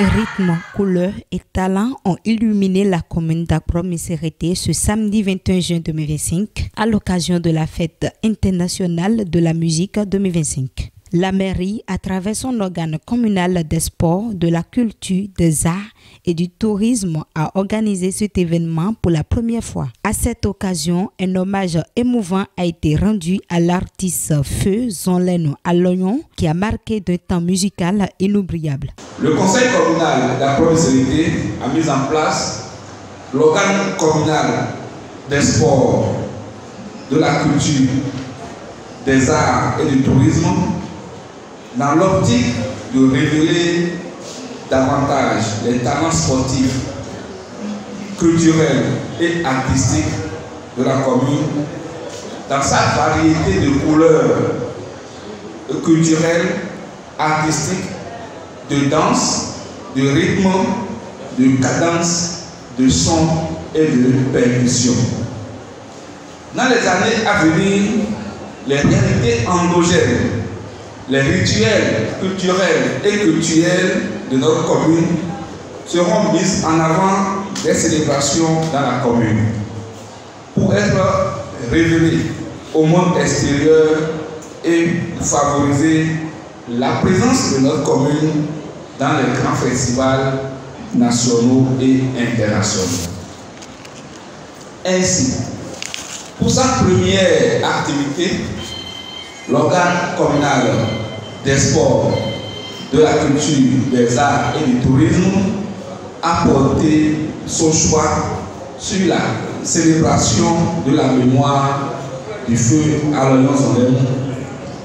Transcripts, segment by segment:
Rythme, couleurs et talents ont illuminé la commune d'Akpro-Missérété ce samedi 21 juin 2025 à l'occasion de la fête internationale de la musique 2025. La mairie, à travers son organe communal des sports, de la culture, des arts et du tourisme, a organisé cet événement pour la première fois. À cette occasion, un hommage émouvant a été rendu à l'artiste Feu Zonleno Aloyon qui a marqué d'un temps musical inoubliable. Le conseil communal d'Akpro-Missérété a mis en place l'organe communal des sports, de la culture, des arts et du tourisme dans l'optique de révéler davantage les talents sportifs, culturels et artistiques de la commune dans sa variété de couleurs culturelles, artistiques, de danse, de rythme, de cadence, de son et de percussion. Dans les années à venir, les réalités endogènes, les rituels culturels et culturels de notre commune seront mis en avant des célébrations dans la commune pour être révélés au monde extérieur et favoriser la présence de notre commune dans les grands festivals nationaux et internationaux. Ainsi, pour sa première activité, l'organe communal des sports, de la culture, des arts et du tourisme a porté son choix sur la célébration de la mémoire du feu Aloyon Zonleno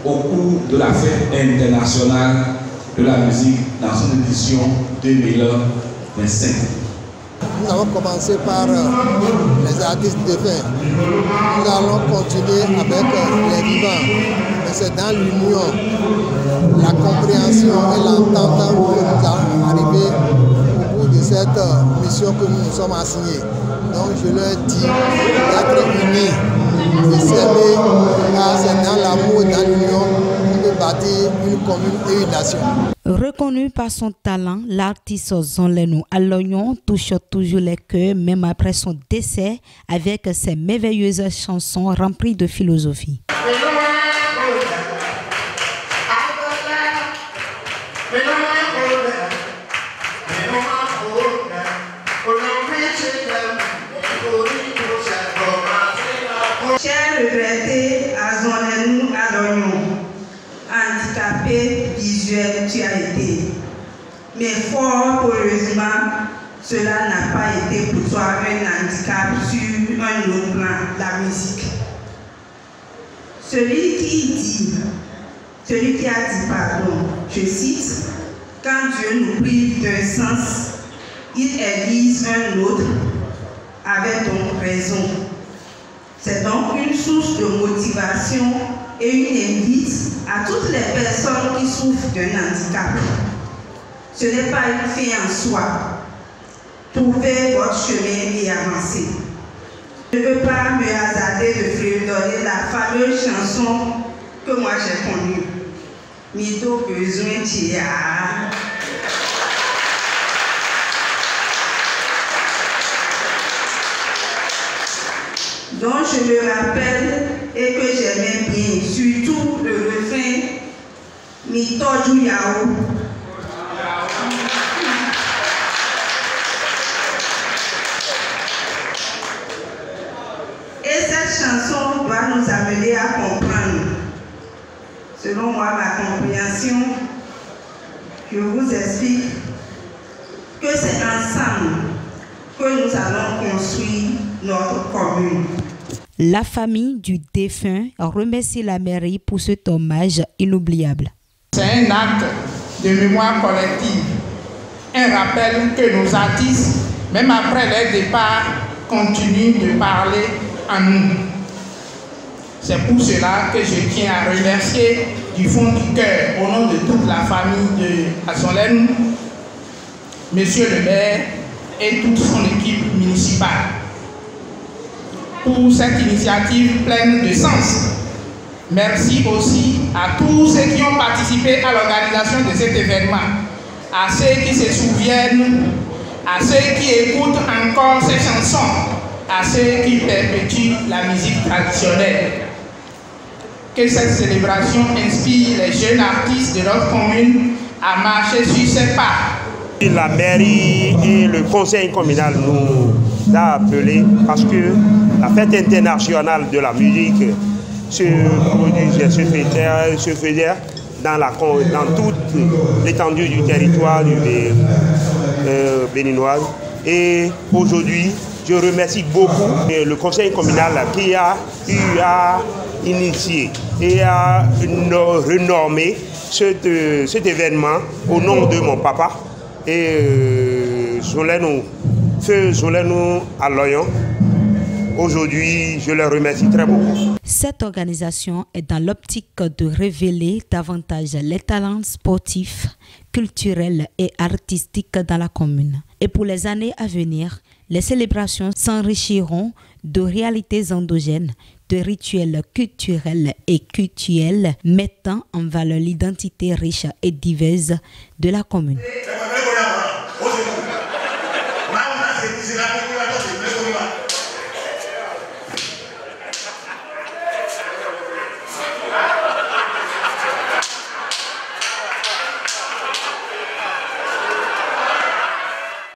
au cours de la fête internationale de la musique dans son édition 2025. Nous avons commencé par les artistes défunts. Nous allons continuer avec les vivants. Mais c'est dans l'union, la compréhension et l'entente que nous allons arriver au bout de cette mission que nous nous sommes assignés. Donc je leur dis d'être unis, de s'aimer, car c'est dans l'amour et dans l'union qu'on peut bâtir une commune et une nation. Reconnu par son talent, l'artiste Zonleno Aloyon touche toujours les cœurs, même après son décès, avec ses merveilleuses chansons remplies de philosophie. Cher regretté à Zonleno Aloyon, handicapé visuel tu as été, mais fort heureusement, cela n'a pas été pour toi un handicap sur un autre plan, la musique. Celui qui a dit, pardon, je cite, quand Dieu nous prive d'un sens, il élise un autre, avait donc raison. C'est donc une source de motivation et une invite à toutes les personnes qui souffrent d'un handicap. Ce n'est pas une fin en soi. Trouvez votre chemin et avancez. Je ne veux pas me hasarder de fredonner la fameuse chanson que moi j'ai connue. Mito besoin tia. dont je me rappelle et que j'aimais bien, surtout le refrain Mitoju Yao. Et cette chanson doit nous amener à comprendre. Selon moi, ma compréhension, je vous explique que c'est ensemble que nous allons construire notre commune. La famille du défunt remercie la mairie pour cet hommage inoubliable. C'est un acte de mémoire collective, un rappel que nos artistes, même après leur départ, continuent de parler à nous. C'est pour cela que je tiens à remercier du fond du cœur, au nom de toute la famille de Zonleno, Monsieur le maire et toute son équipe municipale, pour cette initiative pleine de sens. Merci aussi à tous ceux qui ont participé à l'organisation de cet événement. à ceux qui se souviennent, à ceux qui écoutent encore ces chansons, à ceux qui perpétuent la musique traditionnelle. Que cette célébration inspire les jeunes artistes de notre commune à marcher sur ses pas. La mairie et le conseil communal nous a appelés parce que la fête internationale de la musique se faisait dans toute l'étendue du territoire béninois. Et aujourd'hui, je remercie beaucoup le conseil communal qui a eu à initier et à renommer cet événement au nom de mon papa et Feu Solenou à Loyon. Aujourd'hui, je les remercie très beaucoup. Cette organisation est dans l'optique de révéler davantage les talents sportifs, culturels et artistiques dans la commune. Et pour les années à venir, les célébrations s'enrichiront de réalités endogènes, de rituels culturels et cultuels mettant en valeur l'identité riche et diverse de la commune.